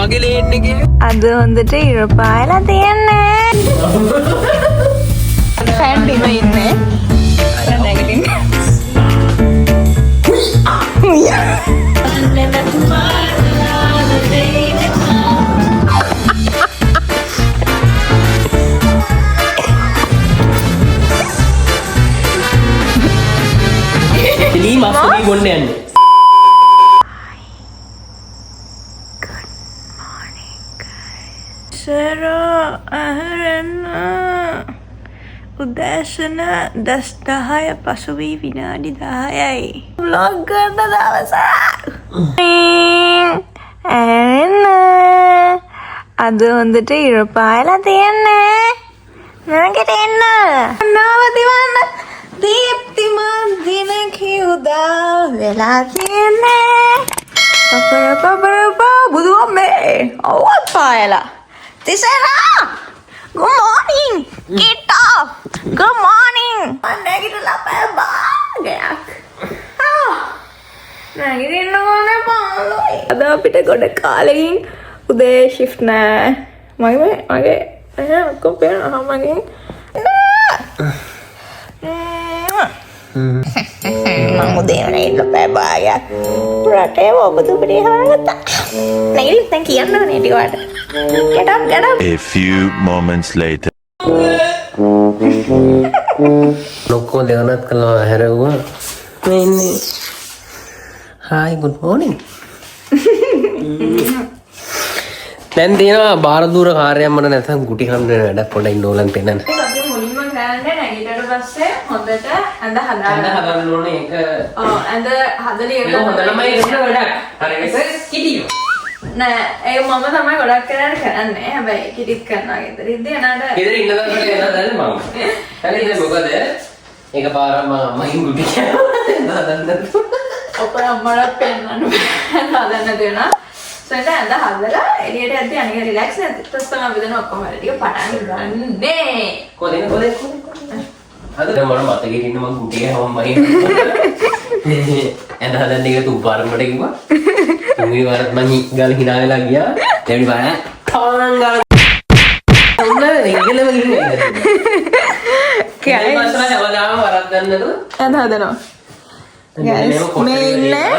මගේ ලේන් එකේ අද හොඳට ඉර පායලා තියන්නේ. ෆෑන් බිම ඉන්නේ. අර නැගිටින්න. එලී මස්කේ ගොන්න යන්නේ. උදෑසන 10:10 පසුවී විනාඩි 10යි. vlog කරන දවස. අද හොඳට ඉර පායලා තියන්නේ. නැගිට එන්න. නවතිවන්න. දීප්තිමත් දිනක උදා වෙලා තියන්නේ. පපර බුදු අම්මේ. අවුත් පායලා. තිසරා. Good morning, Kita. Good morning. නැගිටලා පැය භාගයක්. නැගිටින්න ඕනේ 15යි. අද අපිට ගොඩ කාලෙකින් උදේ shift නෑ. මගේ ඔක්කොම පේනවා මගෙන්. මම උදේ ඉන්න පැය භාගයක්. රටේ ඔබතු පිටේ හරගත්තා. නැගිටින්න දැන් කියන්න ඕනේ ටිකට. Get up. A few moments later. ලොක්කෝ දෙවනත් කළා හැරෙව්වා. මේ ඉන්නේ. Hi, good morning. දැන් තියෙනවා බාර දූර කාර්යයක් මට නැත්නම් ගුටි හම්බ වෙන වැඩක් පොඩ්ඩක් ඉන්න ඕලන් පෙන්නන්න. අපි මුලින්ම කරන්නේ නැගිටිට පස්සේ හොඳට ඇඳ හදන්න ඕනේ ඒක. ඔව් ඇඳ හදලා ඒක හොඳ ළමයි ඉන්න වැඩක්. හරි ඒක කිටියෝ. නෑ ඒක මම තමයි ගොඩක් කරන්නේ. හැබැයි කිටිත් කරනවා ගෙදර ඉඳි එනාට ගෙදර ඉන්න දවසට එනවා දැන් මම. හරි ඉතින් මොකද? ඒක පාරම මයින් ගුටි කියනවා හදන්න. ඔපේ අම්මලා පෙන්නන්න හදන්න දෙනවා. සෙන්ද ඇඳ හදලා එළියට යද්දි අනික රිලැක්ස් නැති. ඊට පස්සේ අපි දෙන ඔක්කොම වැඩ ටික පටන් ගන්නනේ. කොහෙද? අද මම මතකෙ ඉන්න මම ගුටි ගහම මයින්. ඇඳ හදන්න එක තුපාරකට කිව්වා. තුන්වෙනි වරත් මම ගාල hina වෙලා ගියා. දෙවෙනි වර තානං ගාල උන්නේ ඉගෙනම ගිහින්. කයි මාසලා හැමදාම වරක් ගන්නද? ඇඳ හදනවා. guys මේ ඉන්නේ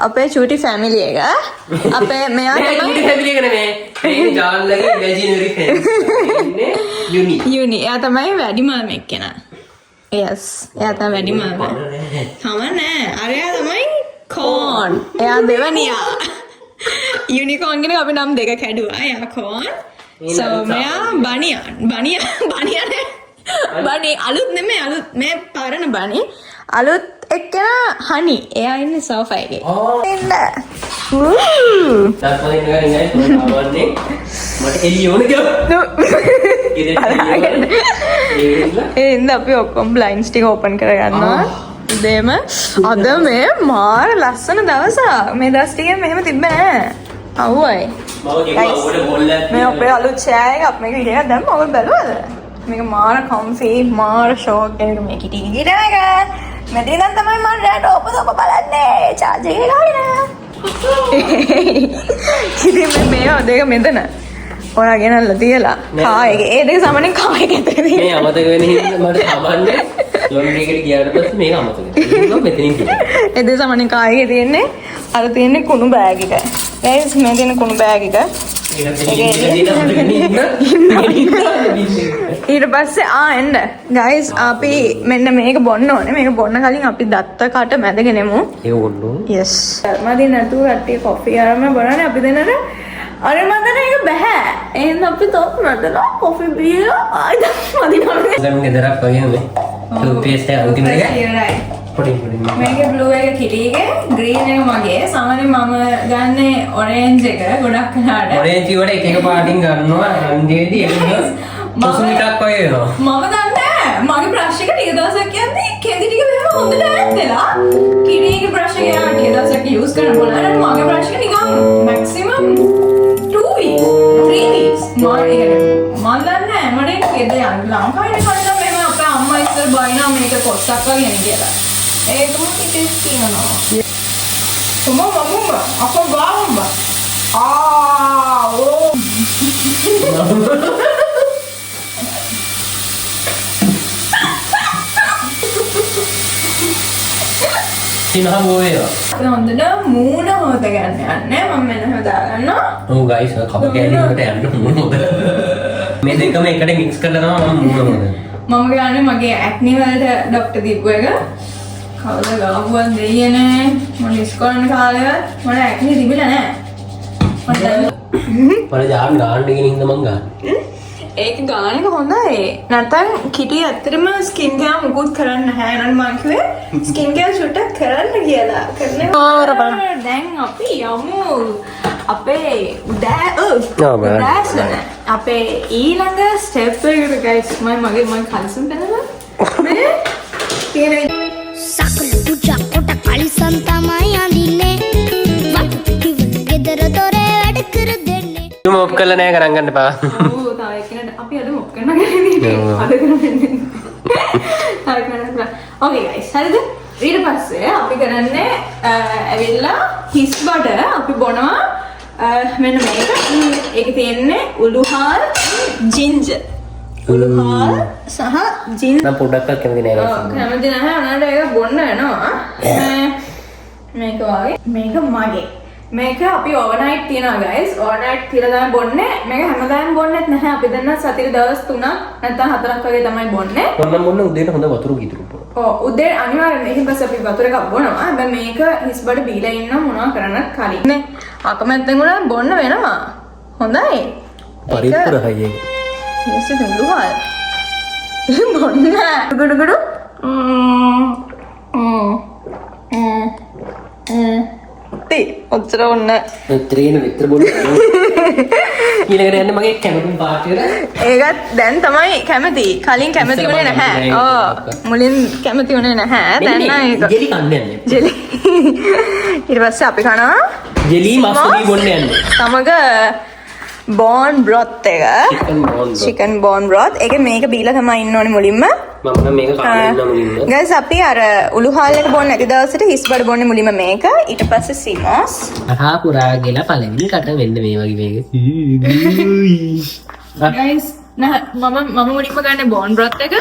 අපේ චූටි ෆැමිලි එක. අපේ මෙයා තමයි චූටි ෆැමිලි එක නෙමෙයි. මේ ජාන්ලගේ ඉමේජිනරි ෆ්‍රෙන්ඩ්ස්. ඉන්නේ යුනි. එයා තමයි වැඩිමාම එක්කෙනා. yes එයා තමයි වැඩිමාම. කමන්නේ. අරයා තමයි කෝන්. එයා දෙවනියා. යුනිකෝන් කෙනෙක් අපි නම් දෙක කැඩුවා. එයා කෝන්. so මෙයා බනි අලුත් නෙමෙයි අලුත් මේ පරණ බනි. අලුත් එක්කෙනා හනි. එයා ඉන්නේ සෝෆා එකේ. ඉන්න. තාත්තලා ඉන්න ගානේ ඉන්නේ මට එළිය ඕනේ කියලා. ඒ ඉන්න අපි ඔක්කොම බ්ලයින්ඩ්ස් ටික ඕපන් කරගන්නවා. දෙම අද මේ මාර ලස්සන දවසක්. මේ දවස් ටිකේ මෙහෙම තිබ්බේ නෑ. අවුයි. මේ අපේ අලුත් චෑ එක අප මේක විදිහට දැම්ම ඔබ බැලුවද? මේක මාර කම්ෆි මාර ෂෝක් එක මේක ඉතින් එක. මෙතන තමයි මම රැට ඔප බලන්නේ. charge එක ගහගෙන. ඉතින් මේ දෙක මෙතන. ඔයා ගෙනල්ලා තියලා. කා එක. ඒ දෙක සමනේ කා එක ඇතුලේ. මේ අමතක වෙන හින්දා මට සමන්නේ ලොන්ඩ්‍රි එකට ගියාට පස්සේ මේක අමතක වෙනවා. මෙතනින් කිව්වා. ඒ දෙක සමනේ කා එකේ තියෙන්නේ අර තියෙන්නේ කුණු බෑග් එක. guys මේ තියෙන කුණු බෑග් එක. ඊට පස්සේ එන්න guys අපි මෙන්න මේක බොන්න ඕනේ. මේක බොන්න කලින් අපි දත්ත කට මැදගෙන එමු. ඒක ඕන්නෝ. yes මදින් නතු කට්ටිය කොෆි ආරම බොනනේ අපි දෙන්නට අර මදන එක බෑ. එහෙනම් අපි තෝප් නදලා කොෆි බීලා ආයිද මදිනවා. දැන් ගෙදරක් වගේ නේ. ටූපේස්ට් එක අන්තිම එක. පොඩි මේකේ බ්ලූ එක කිරිගේ ග්‍රීන් එක මගේ. සාමාන්‍යයෙන් මම ගන්නේ ඔරෙන්ජ් එක ගොඩක් කනට. ඔරෙන්ජ් වල එක එක පාටින් ගන්නවා. හන්දියේදී ඒක මුසුමිටක් වගේ වෙනවා. මම දන්නේ මගේ බ්‍රෂ් එක ටික දවසක් යද්දී කෙඳි ටික මෙහෙම හොඳට ඇද්දලා කිරිගේ බ්‍රෂ් එක යාට ටික දවසක් යූස් කරන්න බලන්න මගේ බ්‍රෂ් එක නිකන් මැක්සිමම් 2 weeks 3 weeks මම දන්නේ මට කෙඳ යන්න ලංකාවේ කන්න මෙහෙම අපේ අම්මා ඉස්සර බයිනා මේක කොස්සක් වගේ නේ කියලා. ඒකම ඉතින් කියනවා. කොහොම මම අපෝ බාම්බා සිනහ බෝවේවා. හොඳට මූණ හොද ගන්න යන්නේ මම මෙන්න හදාගන්නවා. ඔව් ගයිස් කප කැලේකට යන්න මූණ හොද. මේ දෙකම එකට මික්ස් කරලා තමයි මම මූණ හොදන්නේ. මම කියන්නේ මගේ ඇක්නි වලට ડોක්ටර් දීපු එක. කවුද ගාවුවක් දෙයියනේ. මම ඉස්කෝලේ කාලේ මට ඇක්නි තිබිලා නැහැ. මට ජාම් ගාන්න කියන හින්දා මං ගන්න. ඒක ගාන එක හොඳයි. නැත්නම් කිටි ඇත්තටම ස්කින් කෙයාර් මුකුත් කරන්න නැහැ. නේද මං කිව්වේ ස්කින් කෙයාර් ෂුට් කරන්න කියලා. කරනවා. දැන් අපි යමු. අපේ අපේ ඊළඟ ස්ටෙප් එකට ගයිස් මගේ කලිසම් පෙන්නලා මේ තියෙන සකලු ජක්කොට කලිසම් තමයි අඳින්නේ වට්ටි ගෙදර දොරේ වැඩ කර දෙන්නේ මම ඔෆ් කරලා නෑ ගණන් ගන්න එපා. ඔව් තව එක්කෙනාට අපි අද මොක් කරන්න ගන්නේ අද කරන්නේ. ඕකේ ගයිස් හරිද? ඊට පස්සේ අපි කරන්නේ ඇවිල්ලා හිස් බඩ අපි බොනවා මෙන්න මේක. ඒක තියෙන්නේ උළුහාල් ජින්ජර්. උළුහාල් සහ ජින්ජර්. නම් පොඩ්ඩක්වත් කැමති නෑ guys. කැමති නැහැ. උනාට ඒක බොන්න වෙනවා. මේක වගේ මේක මගේ. මේක අපි ඕවර්නයිට් තියනවා guys. ඕවර්නයිට් තියලා තමයි බොන්නේ. මේක හැමදාම බොන්නෙත් නැහැ. අපි දැන් සතියේ දවස් 3ක් නැත්නම් 4ක් වගේ තමයි බොන්නේ. මම බොන්න උදේට හොඳ වතුර ගිතුරු පොර. ඔව් උදේ අනිවාර්යෙන් ඊට පස්සේ අපි වතුර එකක් බොනවා. හැබැයි මේක හිස් බඩ බීලා ඉන්නවා මොනවා කරන්නත් කලින්. නේ අකමැත්තෙන් උනා බොන්න වෙනවා. හොඳයි. පරිප්පුරයි ඒක. මේක දුළුහල්. බොන්න. ගුඩු. ඔච්චර ඔන්න. ත්‍රින විතර බොන්න. ඊළඟට යන්න මගේ කැමති පාටියට. ඒකත් දැන් තමයි කැමති. කලින් කැමති වුණේ නැහැ. ඔව්. මුලින් කැමති වුණේ නැහැ. දැන් නම් ඒක. ජෙලි කන්නේ නැහැ. ජෙලි. ඊට පස්සේ අපි කනවා ජෙලි මස්කෝඩි බොන්න යන්නේ. තමක බෝන් බ්‍රොත් එක. Chicken bone broth. ඒක මේක බීලා තමයි ඉන්න ඕනේ මුලින්ම. මම නම් මේක කාලා ඉන්න මුලින්ම. ගයිස් අපි අර උළුහාල් එක බොන්න නැති දවසට හිස් බඩ බොන්නේ මුලින්ම මේක. ඊට පස්සේ සීමෝස්. අහා පුරා ගිහලා පළවෙනි කට වෙන්න මේ වගේ මේක. ගයිස් මම මුලින්ම ගන්න බෝන් බ්‍රොත් එක.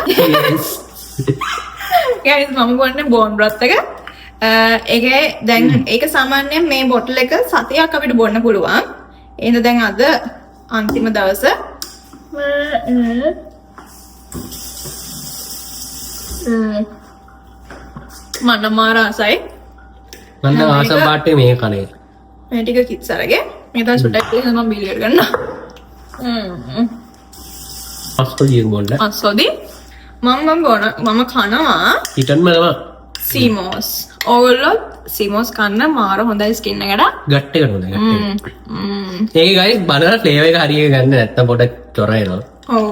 ගයිස් මම ගන්න බෝන් බ්‍රොත් එක. ඒකේ දැන් ඒක සාමාන්‍යයෙන් මේ බොටල් එක සතියක් අපිට බොන්න පුළුවන්. එහෙනම් දැන් අද අන්තිම දවස මනමාර ආසයි. මන්න ආසම් පාටේ මේ කනේ. මේ ටික කිට්ස් අරගෙන මේ දවස් ටැක් එක මම බිලියර් ගන්නවා. මස්කෝඩි බොන්න. අසෝදි මම කනවා හිටන්ම නම සීමෝස්. ඕගොල්ලෝ සීමෝස් කන්න මාර හොඳයි ස්කින් එකට. ගට් එකට හොඳයි ගට් එකට. ඒක ගයිස් බනලා ෆ්ලේවර් එක හරියට ගන්න නැත්තම් පොඩක් තොර වෙනවා. ඔව්.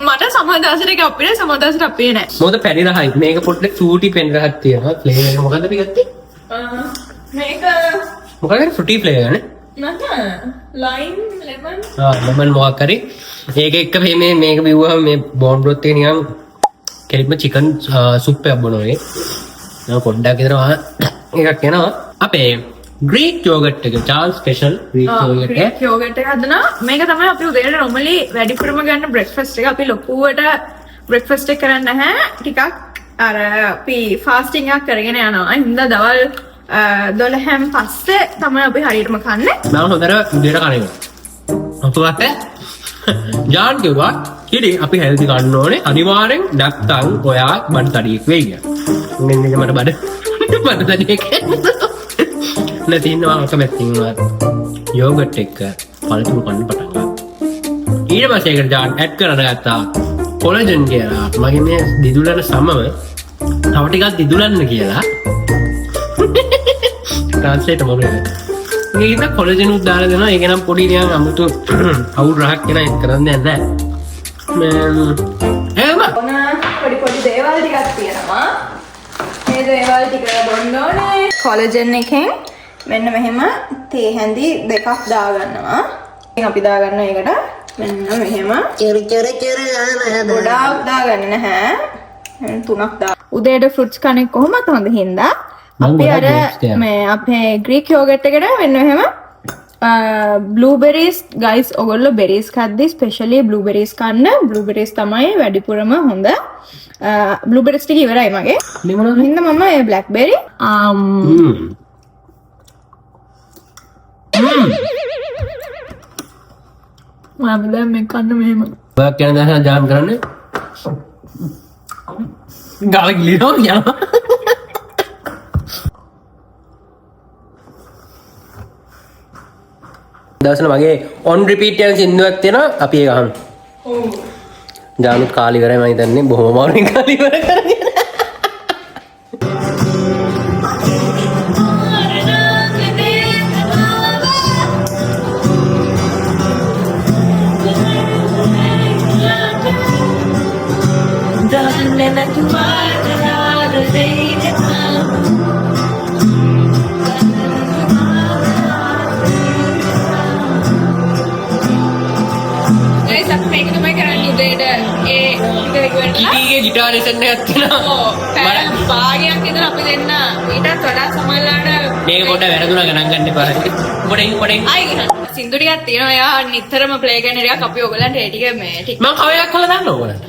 මට සමහරදාසට එක අපිට සමහරදාසට අපේ නෑ. මොකද පැණි රහයි. මේක පොඩ්ඩක් ෆෘටි පැණි රහක් තියෙනවා. ෆ්ලේවර් එක මොකද්ද අපි ගත්තේ? මේක මොකක්ද ෆෘටි ෆ්ලේවර් නේ? නෑ ලයිම් ලෙමන්. ලෙමන් මොකක් හරි. ඒක එක්ක මේක බිව්වම මේ බෝන් බ්‍රොත් එක නිකන් කෙලින්ම චිකන් සුප් එකක් බොනවා. නෝ පොඩ්ඩක් විතර එකක් එනවා. අපේ ග්‍රීක් යෝගට් එක චාල්ස් ස්පෙෂල් ග්‍රීක් යෝගට් එක. යෝගට් එක හදනවා. මේක තමයි අපි උදේට normally වැඩිපුරම ගන්න බ්‍රෙක්ෆාස්ට් එක. අපි ලොකුවට බ්‍රෙක්ෆාස්ට් එක කරන්නේ නැහැ. ටිකක් අර අපි ෆාස්ටිං එකක් කරගෙන යනවා. හින්දා දවල් 12න් පස්සේ තමයි අපි හරියටම කන්නේ. මම හොඳට උදේට කන්නේ. අපුවට ජාන් කිව්වා කිරි අපි හෙල්දි ගන්න ඕනේ. අනිවාර්යෙන් නැත්තම් ඔයා බඩ තඩියෙක් වෙයි කියලා. මෙන්න මට බඩ තඩියෙක්. නැතිනවා කැමැතින් යෝගට් එක පළතුරු කන්න පටන් ගත්තා. ඊට පස්සේ ඒකට ජාන් ඇඩ් කරලා ගත්තා කොලජන් කියලා. මගේ මේ දිදුලන සමම තව ටිකක් දිදුලන්න කියලා. ට්‍රාන්ස්ලේට් මොකද? මේක ඉතින් කොලජන් උත් දාලා දෙනවා. ඒක නම් පොඩි නිකන් අමුතු අවුල් රහක් කියන එක කරන්නේ නැහැ. එහෙම පොඩි දේවල් ටිකක් තියෙනවා. මේ දේවල් ටික බොන්න ඕනේ. කොලජන් එකෙන් මෙන්න මෙහෙම තේ හැඳි දෙකක් දාගන්නවා. ඉතින් අපි දාගන්න එකට මෙන්න මෙහෙම. ගොඩාක් දාගන්නේ නැහැ. 3ක් දා. උදේට ෆෘට්ස් කන්නේ කොහොමද හොඳ හින්දා මම අපි ගොඩක් අර fruits කෑවා. මේ අපේ ග්‍රීක් යෝගට් එකට වෙන්න එහෙම බ්ලූබෙරිස් ගයිස් ඔයගොල්ලෝ බෙරිස් කද්දි ස්පෙෂලි බ්ලූබෙරිස් කන්න. බ්ලූබෙරිස් තමයි වැඩිපුරම හොඳ. බ්ලූබෙරිස් ටික ඉවරයි මගේ. මේ මොනවද? හින්දා මම ඒ බ්ලැක්බෙරි මම දැන් මේ කන්න මෙහෙම ඔයක් යන දහන ජාම් කරන්නේ ගාල ගිලිනවා යනවා දවසල මගේ ඔන් රිපීට් යන සින්දුවක් තියෙනවා අපි ඒක අහමු. ජානුත් කාලි ඉවරයි මම හිතන්නේ බොහොම අමාරුවෙන් කාලි ඉවර කරගෙන. ගයිස් අපි මේක තමයි කරන්නේ උදේට ඒ කීටීගේ ගිටාර් ලෙසන් එකක් තියෙනවා. පැය භාගයක් විතර අපි දෙන්න ඊටත් වඩා සමහරලාට මේක පොඩ්ඩක් වැරදුනා ගණන් ගන්න එපා. පොඩෙන් ආයි සින්දු ටිකක් තියෙනවා එයා නිතරම ප්ලේ කරන ටිකක් අපි ඔයගලන්ට ඒ ටික මේ ටික මම කවයක් කළා දාන්න ඕගොල්ලන්ට.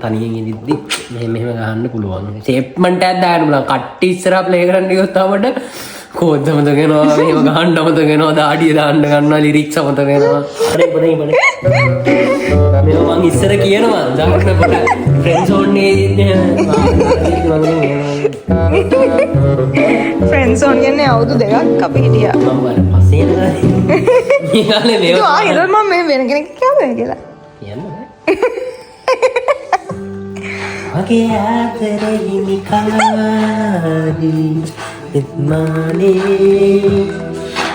තනියෙන් ඉදිද්දි මෙහෙම ගහන්න පුළුවන්. ෂේප්මන්ට් එකක් දාන්න පුළුවන්. කට්ටි ඉස්සරහා ප්ලේ කරන්න ගියොත් අපිට කෝඩ් අමතක වෙනවා. මෙහෙම ගහන්න අමතක වෙනවා. දාඩිය දාන්න ගන්නවා. ලිරික්ස් අමතක වෙනවා. පොඩේ මේව මං ඉස්සර කියනවා. දාන්න පොඩ ෆ්‍රෙන්ඩ්ස් ඕන්නේ ෆ්‍රෙන්ඩ්ස් ඕන් කියන්නේ අවුරුදු 2ක් අපි හිටියා. මම වල පස්සේ නේද? ඊගාලේ මේව ආ හිතලා මම මේ වෙන කෙනෙක් කියවද කියලා. කියන්න බෑ. මගේ ආදරේ හිමිකාරී ඉත්මානේ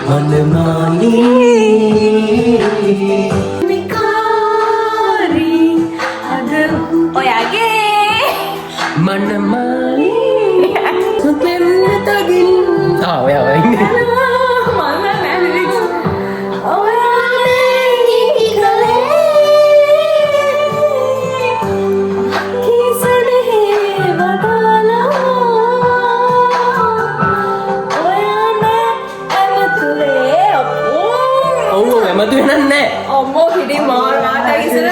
මනමානේ මිකාරි අද ඔයාගේ මනමානේ සුපෙන්නතගින් ඔයා ඉන්නේ මතු වෙනන්නේ නැහැ. අම්මෝ හිටි මාර වාටා ඉස්සර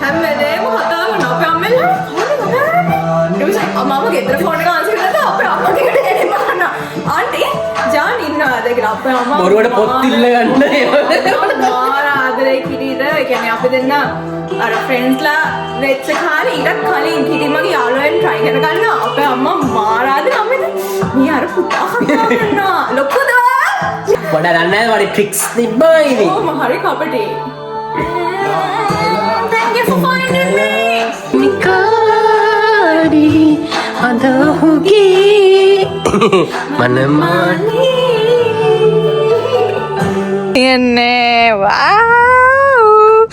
හැමදේම කතා කරන අපේ අම්මලා මම ගෙදර ෆෝන් එක ආන්සර් කරලා අපේ අම්මට ටෙලිෆෝන් කරනවා ආන්ටි ජාන් ඉන්නවද කියලා අපේ අම්මා බොරුවට පොත් ඉල්ල ගන්න ඒවා. මාර ආදරේ කිරිද ඒ කියන්නේ අපි දෙන්න අර ෆ්‍රෙන්ඩ්ස්ලා වෙච්ච කාලේ ඊටත් කලින් කිරි මගේ යාළුවෙන් try කර ගන්නවා අපේ අම්මා මාර ආදරේ අම්මද මේ අර පුතා කතා කරනවා ලොකුද වඩා දන්නේ නැහැ වඩා ට්‍රික්ස් තිබ්බයි ඉතින්. Oh, mahari kapati. Thank you for finding me. Mikari adahugi manamani. Enne wow.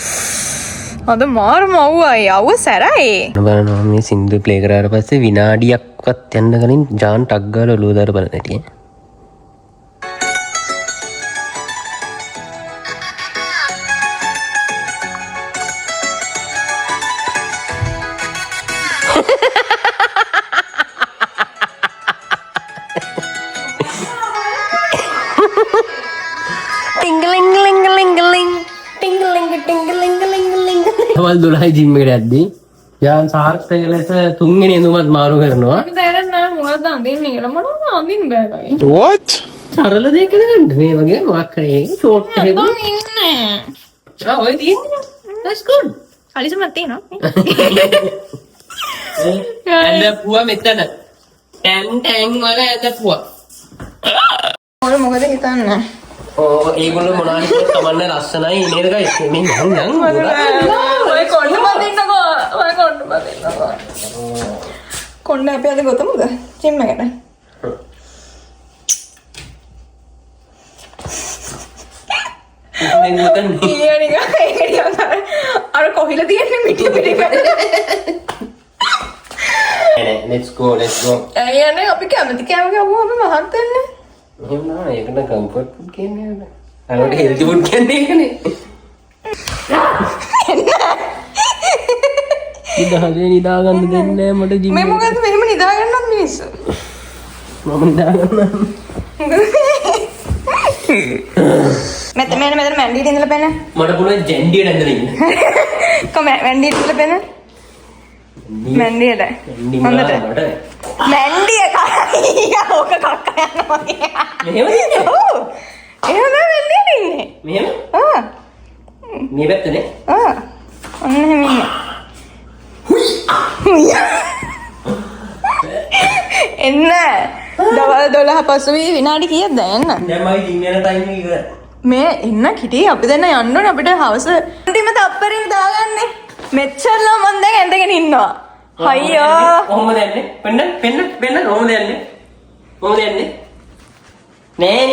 අද මාරම අවුවයි අවුව සැරයි. බලනවා මේ සින්දු ප්ලේ කරාට පස්සේ විනාඩියක්වත් යන්න කලින් ජාන් ටක් ගාලා ඔලුව දාලා බලන්න හිටියේ. තවල් 12 ජිම් එකට යද්දී යාන් සාර්ථක ලෙස තුන්වෙනි ඇඳුමත් මාරු කරනවා. අපි තේරෙන්නේ නැහැ මොකද අඳින්නේ කියලා මට අඳින්න බෑ කයි. What? සරල දෙයක් කරගන්න මේ වගේ මොකක් කරේ ෂෝට් එකක්. මම ඉන්නේ. ඔය තියෙන්නේ. That's good. අලිසමත් තියෙනවා. ඇඳපුවා මෙතන. ටැන් වල ඇඳපුවා. ඔය මොකද හිතන්නේ? ඒගොල්ලෝ මොනවද කමන්න ලස්සනයි නේද ගයිස් මේ යන් ඔය කොණ්ඩ බඳින්නකෝ. ඔය කොණ්ඩ බඳින්නකෝ. කොණ්ඩ අපි අද ගොතමුද? ජිම් එකට. මේ මුතන් අර කොහිල තියෙන්නේ මිටි පිටි let's go ඇයනේ අපි කැමති කෑම කවුව අපි මහත් වෙන්නේ එහෙම නෑ ඒකට කම්ෆර්ට් ෆුඩ් කියන්නේ අරට හෙල්ති ෆුඩ් කියන්නේ ඒකනේ. ඉදහසේ නිදා ගන්න දෙන්නේ මට ජිම්. මේ මොකද මෙහෙම නිදා ගන්නත් මිනිස්සු. මම නිදා ගන්නවා. මෙතන මැන්ඩිට ඉඳලා පෙන්න. මට පුළුවන් ජැන්ඩියට ඇඳලා ඉන්න. කො මැන්ඩිට ඉඳලා පෙන්න. මැන්ඩියට. හොඳට. මැන්ඩිය කයියා ඕක කක්ක යනවා. මෙහෙම ඉන්නේ. ඔව්. එහෙම මැන්ඩියට ඉන්නේ. මෙහෙම? මේ පැත්තනේ. ඔන්න එහෙම ඉන්නේ. එන්න. දවල් 12 පසුවී විනාඩි කීයක්ද එන්න? දැන් මගේ ජිම් යන ටයිම් එක ඉවරයි. මේ එන්න කිටි අපි දැන් යන්න ඕනේ අපිට හවස ටිම තප්පරේ දාගන්නේ. මෙච්චරලා මම දැන් ඇඳගෙන ඉන්නවා. අයියෝ. කොහොමද යන්නේ? පෙන්න කොහොමද යන්නේ? නේ.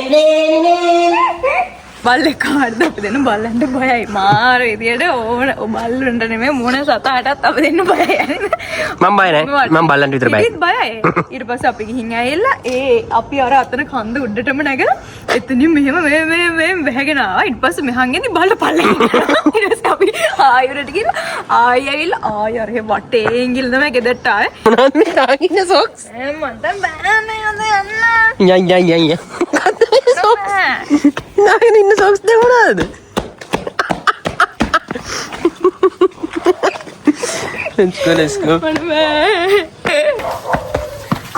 බල්ලේ කාර්ද අපි දෙන්න බල්ලන්ට බයයි. මාර විදියට ඕන බල්ලන්ට නෙමෙයි මොන සතාටත් අපි දෙන්න බයයි. මම බය නැහැ. මම බල්ලන්ට විතර බයයි. ඉතින් බයයි. ඊට පස්සේ අපි ගිහින් ඇවිල්ලා අපි අර අතන කන්ද උඩටම නැගලා එතනින් මෙහෙම මේ වැහගෙන ආවා. ඊට පස්සේ මෙහන් එන්නේ බල්ල පල්ලෙන්. ඊට පස්සේ අපි ආයෙත් ගිහින් ආයෙ අර වටේන් ගිහලා තමයි ගෙදරට ආවේ. මොනවද මේ දාගින්න සොක්ස්? මට බෑනේ යන්න. යන්න. දාගෙන ඉන්න සොක්ස් දෙ මොනවද? Let's go.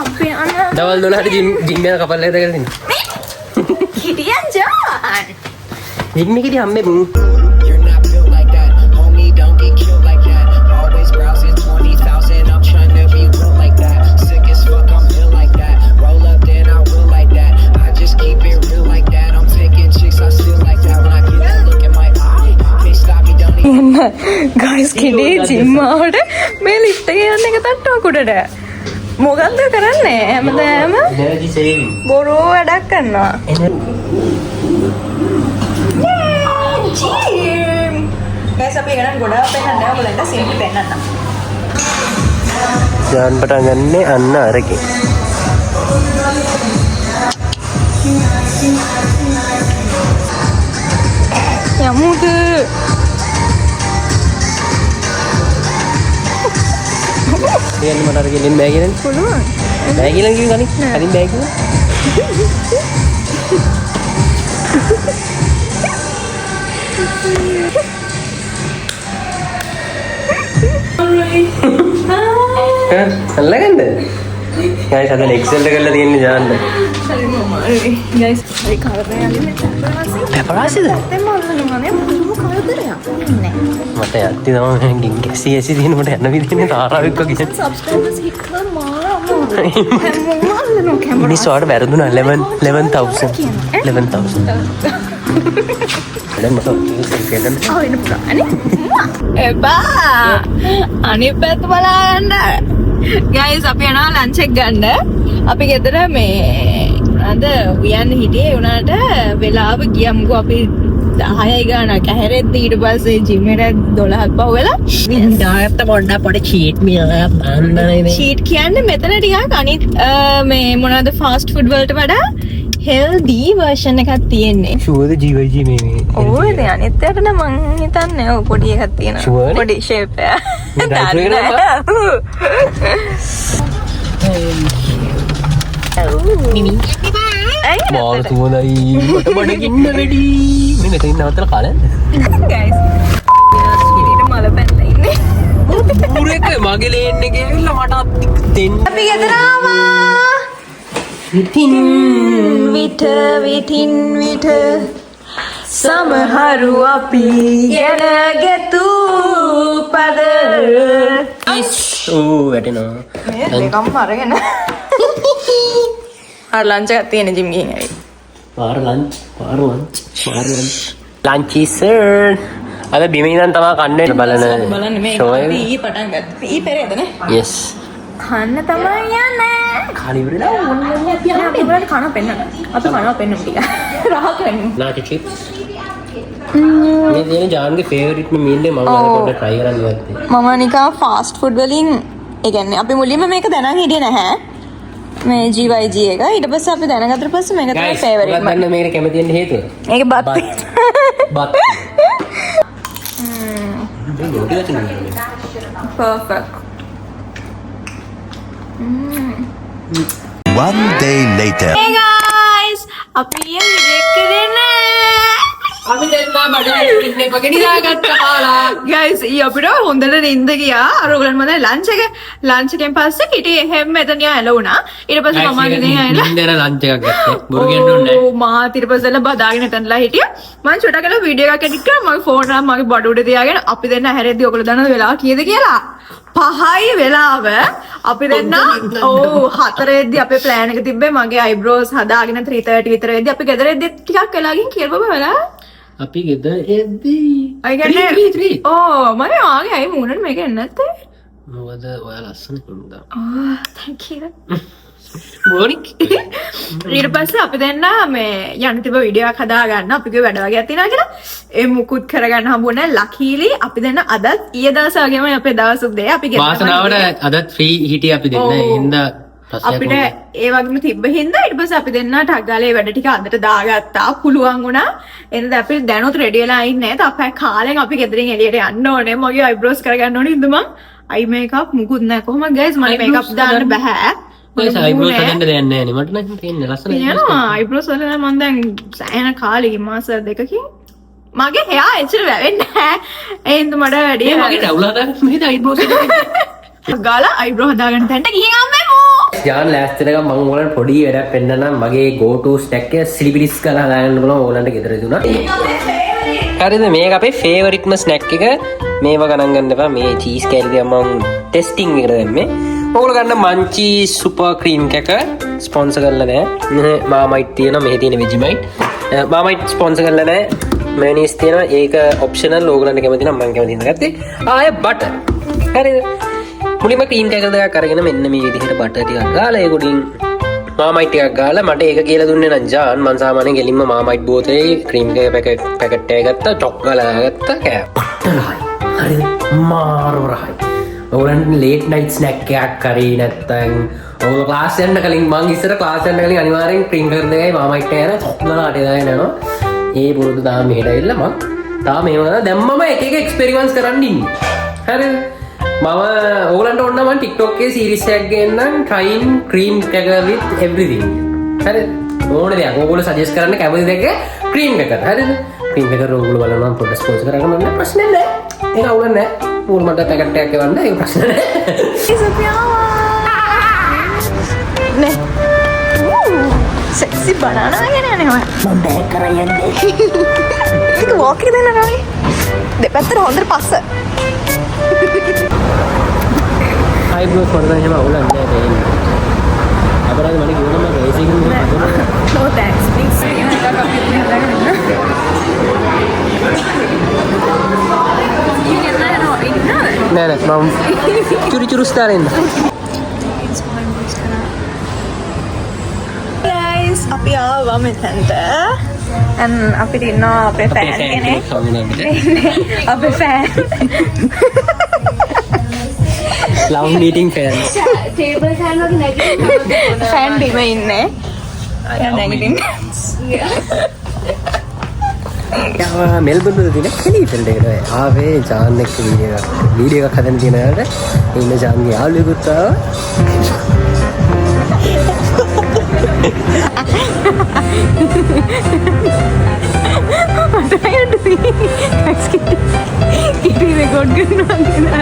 අපි යන්න. දවල් 12ට ජිම් යන කපල් එකද කියලා තියෙනවා. හිටියන් ජාන්. ජිම් එකේදී අම්මේ You're not built like that, homie. Don't get killed like that. Always browsing 20,000. I'm trying to be real like that. Sick as fuck, I'm ill like that. Roll up, then I will like that. I just keep it real like that. I'm taking chicks, I still like that. When I get that look in my eye, can't stop me, don't even. Guys කිඩේ gym ආවට මේ lift එක යන්න එක තට්ටුවක් උඩට. මොකද්ද කරන්නේ? හැමදාම එනර්ජි සේවිං. බොරෝ වැඩක් කරනවා. ජිම්. ගයිස් අපි ගණන් ගොඩාක් පෙන්නන්නේ ඔයගොල්ලන්ට සිම්පල් පෙන්නන්න. යාන් පටන් ගන්නේ අන්න අරකේ. යමුද? යන්න මට අර ගෙලින් බෑ කියන්නේ. පුළුවන්. බෑ කියලා කිව්ව කණි. කලින් බෑ කිව්වා. අල්ලගන්නද? ගයිස් අද එක්සෙල් එක කරලා තියෙන්නේ දාන්න. ගයිස් ඒ කාරණේ යන්නේ පෙපරාසිද? දැන් මල්ලනවානේ මුළු කාරදරයක් නෑ. මට යත්ති තමයි ගැසි තියෙන මට යන්න විදිහනේ තාරාවෙක් වගේ. සබ්ස්ක්‍රයිබර්ස් හිට කරලා මල්ලනවා කැමරා. මිනිස්සුන්ට වැරදුනා 11,000. 11,000. දැන් මට සෙල්ෆි ගන්න. ආ වෙන පුරානේ. එපා. අනිත් පැත්ත බලන්න. ගයිස් අපි යනවා ලන්ච් එක ගන්න. අපි ගෙදර මේ අද උයන් හිටියේ උනාට වෙලාව ගියම්කෝ අපි 10යි ගානක් ඇහැරෙද්දි ඊට පස්සේ ජිම් එකට 12ක් පහු වෙලා ඩායට් පොඩ්ඩක් පොඩි චීට් මීල් එකක් දාන්නනේ මේ. චීට් කියන්නේ මෙතන ටිකක් අනිත් මේ මොනවද ෆාස්ට් ෆුඩ් වලට වඩා හෙල්දි වර්ෂන් එකක් තියෙන්නේ. ෂුවර්ද ජීවයි මේ. ඕ ඉතින් අනිත් පැත්තට මං හිතන්නේ ඔව් පොඩි එකක් තියෙනවා. Sure? පොඩි ෂේප් එක. මේ diet එක මාර තුමනයි මට බඩගින්න වැඩි. මේ මෙතන නවත්තලා කාලේ. ගයිස්. ඉතින් මල පැනලා ඉන්නේ. පුරේක මගේ ලේන් එකේ ඇවිල්ලා මට අත් දෙන්න. අපි ගෙදර ආවා. ඉතින් විට සමහරු අපි යන ගෙතු පද ඕ වැටෙනවා. මේකම අරගෙන ආ ලන්ච් එකක් තියෙන ජිම් ගිහින් ඇවි. පාර ලන්ච්. Lunch sir. අද බිම ඉඳන් තමයි කන්නේ බලන්න මේ show එක. ඊ පටන් ගත්තා. ඊ පෙරේදනේ. yes. කන්න තමයි යන්නේ. කාලිවරලා ඕන්නේ අපි යන්න ඉවරට කන පෙන්නන්න. අපි කනවා පෙන්නමු ටික. රහ කරමු. නාටි චිප්ස්. මේ දෙන ජාන්ගේ ෆේවරිට් මීල් එක මම පොඩ්ඩක් try කරන්න ගත්තේ. මම නිකන් ෆාස්ට් ෆුඩ් වලින් ඒ කියන්නේ අපි මුලින්ම මේක දැනන් හිටියේ නැහැ. මේ GYG එක. ඊට පස්සේ අපි දැනගත්තට පස්සේ මේක තමයි Guys, ෆේවරිට් ඔයාලා දන්න මේකට කැමති වෙන්න හේතුව? ඒක බත්. බත්. Perfect. One day later. Hey guys, අපි අපි දැන් බඩේ ඉන්නේ පකේ නිදාගත්තා කාලා. guys ඊ අපිට හොඳට නිින්ද ගියා. අර ඔයගලන් මම ලන්ච් එකෙන් පස්සේ හිටියේ එහෙම මෙතන ඇල වුණා. ඊට පස්සේ මම ගෙදරින් ඇවිල්ලා නින්දර ලන්ච් එකක් ගත්තා. බොරු කියන්න ඕනේ නැහැ. මා ඊට පස්සේ බදාගෙන එතනලා හිටියා. මම චොටා කරලා වීඩියෝ එකක් එඩිට් කරා. මගේ ෆෝන් එක මගේ බඩ උඩ තියාගෙන අපි දෙන්න හැරෙද්දි ඔයගොල්ලෝ දන්නවද වෙලාව කීයද කියලා? 5යි වෙලාව. අපි දෙන්න 4ෙද්දි අපේ ප්ලෑන් එක තිබ්බේ මගේ අයිබ්‍රෝස් හදාගෙන 3:30 විතර වෙද්දි අපි ගෙදර එද්දි ටිකක් වෙලාවකින් කියලා බබා වෙලා අපි ගෙදර එද්දී අය කියන්නේ ඕ මම ආගේ අය මූණට මේක එන්නේ නැත්තේ මොකද ඔයා ලස්සන හින්දා thank you මොනික් ඊට පස්සේ අපි දෙන්න මේ යන්න තිබ්බ වීඩියෝ එකක් හදා ගන්න අපි කිව්ව වැඩ වගේක් තියෙනවා කියලා ඒ මුකුත් කරගන්න හම්බුනේ ලකීලි අපි දෙන්න අදත් ඊයේ දවසේ වගේම අපේ දවසුත් දෙය අපි ගෙදර වාසනාවට අදත් ෆ්‍රී හිටියේ අපි දෙන්න ඒ හින්දා අපිට ඒ වගේම තිබ්බ හින්දා ඊට පස්සේ අපි දෙන්න ටක් ගාලා ඒ වැඩ ටික අදට දාගත්තා පුළුවන් වුණා එහෙනම් අපි දැනුත් රෙඩි වෙලා ඉන්නේ තාම අපේ කාලෙන් අපි ගෙදරින් එළියට යන්න ඕනේ මගේ අයිබ්‍රෝස් කරගන්න ඕනේ ඉඳ මං අයි මේකප් මුකුත් නැහැ කොහොමද ගයිස් මම මේකප් දාන්න බෑ ඔය අයිබ්‍රෝස් හදන්න දෙයක් නැහැ නේ මට නම් තියෙන්නේ ලස්සන යනවා අයිබ්‍රෝස් වල මම දැන් සෑහෙන කාලෙකින් මාස දෙකකින් මගේ හෙයා එච්චර වැවෙන්නේ නැහැ ඒ හින්දා මට වැඩි මගේ ටවුල හදාගන්න මේක අයිබ්‍රෝස් ගාලා අයිබ්‍රෝ හදාගන්න තැනට ගිහින් අම්මේ ජාන් ලෑස්ති වෙනකම් මම ඕගලන්ට පොඩි වැඩක් පෙන්නන්නම් මගේ go to snack එක සිලිපිරිස් කරලා හදාගන්න බලමු ඕගලන්ට ගෙදර දුන්නා හරිද මේක අපේ ෆේවරිට්ම ස්නැක් එක මේව ගණන් ගන්න එපා මේ චීස් කෑලි දෙක මම ටෙස්ටිං එකට දැම්මේ ඕගොල්ලෝ ගන්න මන්චි සුපර් ක්‍රීම් කැක ස්පොන්සර් කරලා නැහැ මාමයිට් තියෙනවා මෙහි තියෙන වෙජිමයිට් මාමයිට් ස්පොන්සර් කරලා නැහැ මේනිස් තියෙනවා ඒක ඔප්ෂනල් ඕගලන්ට කැමති නම් මම කැමති හින්දා ගත්තේ ආයේ බටර් හරිද මුලින්ම ක්‍රීම් කැක දෙකක් අරගෙන මෙන්න මේ විදිහට බටර් ටිකක් ගාලා ඒක උඩින් මාමයිට් ටිකක් ගාලා මට ඒක කියලා දුන්නේ නම් ජාන් මං සාමාන්‍යයෙන් ගෙලින්ම මාමයිට් බෝතලේ ක්‍රීම් කැක පැකට් එක ගත්තා චොක් ගාලා ගත්තා කෑ හරිද මාරු රහයි ඕගලන්ට ලේට් නයිට් ස්නැක් එකක් කරේ නැත්තම් ඔයගොල්ලෝ ක්ලාස් යන්න කලින් මං ඉස්සර ක්ලාස් යන්න කලින් අනිවාර්යෙන් ක්‍රීම් කැක දෙකයි මාමයිට් එක යන චොක් ගාලා අටේ දාගෙන යනවා ඒ පුරුදු තාම මෙහෙට ඇවිල්ලා මං තාම මේව කරලා දැම්මම එක එක එක්ස්පෙරිමන්ට්ස් කරන්න ඉන්නේ හරිද මම ඕගලන්ට ඔන්න මම TikTok එකේ සීරීස් එකක් ගේන්නම් trying cream cracker with everything හරිද ඕන දෙයක් ඕගොල්ලෝ සජෙස්ට් කරන්න කැමති දෙයක් cream cracker හරිද cream cracker ඕගොල්ලෝ බලනවා පොඩ්ඩක් ස්පොන්සර් කරගන්න ඕනේ ප්‍රශ්න නැහැ ඒක අවුලක් නැහැ ඕගොල්ලෝ මට පැකට් එකක් එවන්න ඒක ප්‍රශ්න නැහැ නේ sexy banana ගෙන යන්නේ ඔය මම බෑග් කරන් යන්නේ ඒක වෝක් එක දෙන්න නෝනේ දෙපැත්තට හොඳට පස්ස eyebrows කරලා එහෙම අවුලක් නැහැ දෙන්නේ. අපරාධ මට කිව්වම රේසින් එකක් කරනවා. No thanks please. ටිකක් අපි හදාගන්න. නෑ මම චුරු ස්ටාරෙන්. Guys අපි ආවා මෙතනට. අපිට ඉන්නවා අපේ ෆෑන් කෙනෙක්. අපේ fan. Loud eating fans. Table fan වගේ නැගිටින්න ෆෑන් බිම ඉන්නේ. අය නැගිටින්න. මෙල්බර්න් වල තියෙන කෙලිෆෙල්ට් එකට ආවේ ජාන් එක්ක වීඩියෝ එකක් හදන්න තියෙනවාට ඉන්න ජාන්ගේ යාළුවෙකුත් ආවා. What are you doing? It is record करना देना.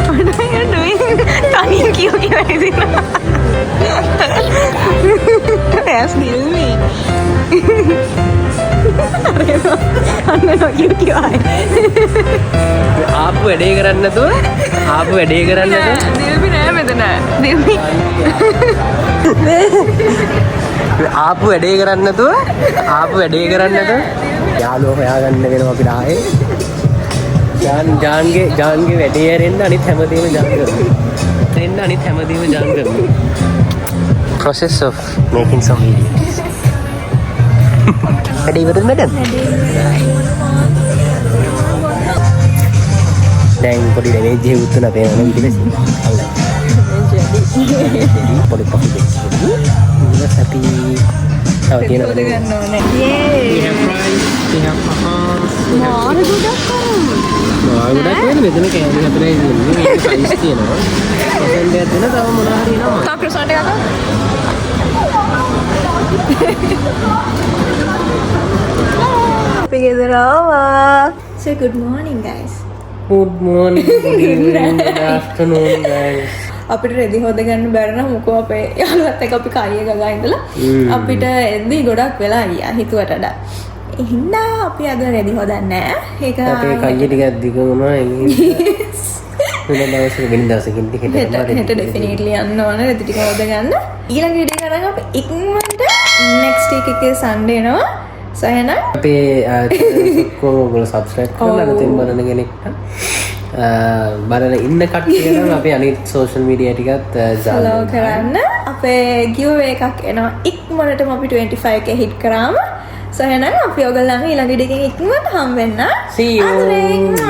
What are you doing? Tanin क्यों क्या है देना? Yes, deal me. अरे वो अन्ना क्यों क्यों आए? आप වැඩේ කරන්න නැතුව ආපු වැඩේ කරන්න නැතුව deal me නෑ මෙතන. deal me. ආපු වැඩේ කරන්න නැතුව යාළුවෝ හොයාගන්න වෙනවා අපිට ආයේ ජාන්ගේ වැඩේ ඇරෙන්න අනිත් හැමදේම ජාන් කරනවා process of making some videos වැඩේ ඉවරද මැඩම් දැන් පොඩි ඩැමේජ් එකක් උතුන අපේ මොන විදිහද පොඩි කොෆි දෙකක්. ඊට අපි තව හොද තියෙනවා. ගන්න ඕනේ. We යේ. have fries, we have මාර ගොඩක් කරමු. ගොඩක් වෙන මෙතන කෑලි හතරයි ඉන්නේ. මේක සයිස් තියෙනවා. කොහෙන්ද දෙන තව මොනවා හරි එනවා. තා ක්‍රොසන්ට් එකක් ගන්න. අපි ගෙදර ආවා. Say good morning guys. Good morning, good evening, good afternoon guys. අපිට රෙදි හොද ගන්න බැරි නම් මොකෝ අපේ යාළුවත් එක්ක අපි කයිය ගගා ඉඳලා අපිට එද්දි ගොඩක් වෙලා ගියා හිතුවට වඩා. එහෙනම් අපි අද රෙදි හොදන්නේ නැහැ. ඒක අපේ කයිය ටිකක් දිග වුණා. වෙන දවසක වෙන දවසකින් හෙට ඩෙෆිනිට්ලි යන්න ඕන රෙදි ටික හොද ගන්න. ඊළඟ වීඩියෝ එක නම් අපි ඉක්මනට next week එකේ Sunday එනවා. So එහෙනම් අපේ ඔක්කොම ඔයගොල්ලෝ subscribe කරලා අලුතෙන් බලන කෙනෙක්ට බලන ඉන්න කට්ටිය නම් අපේ අනිත් social media ටිකත් follow කරන්න. අපේ giveaway එකක් එනවා. ඉක්මනටම අපි 25k hit කරාම. So එහෙනම් අපි ඔයගොල්ලන්ව ඊළඟ වීඩියෝ එකකින් ඉක්මනට හම් වෙන්න. See you. අදට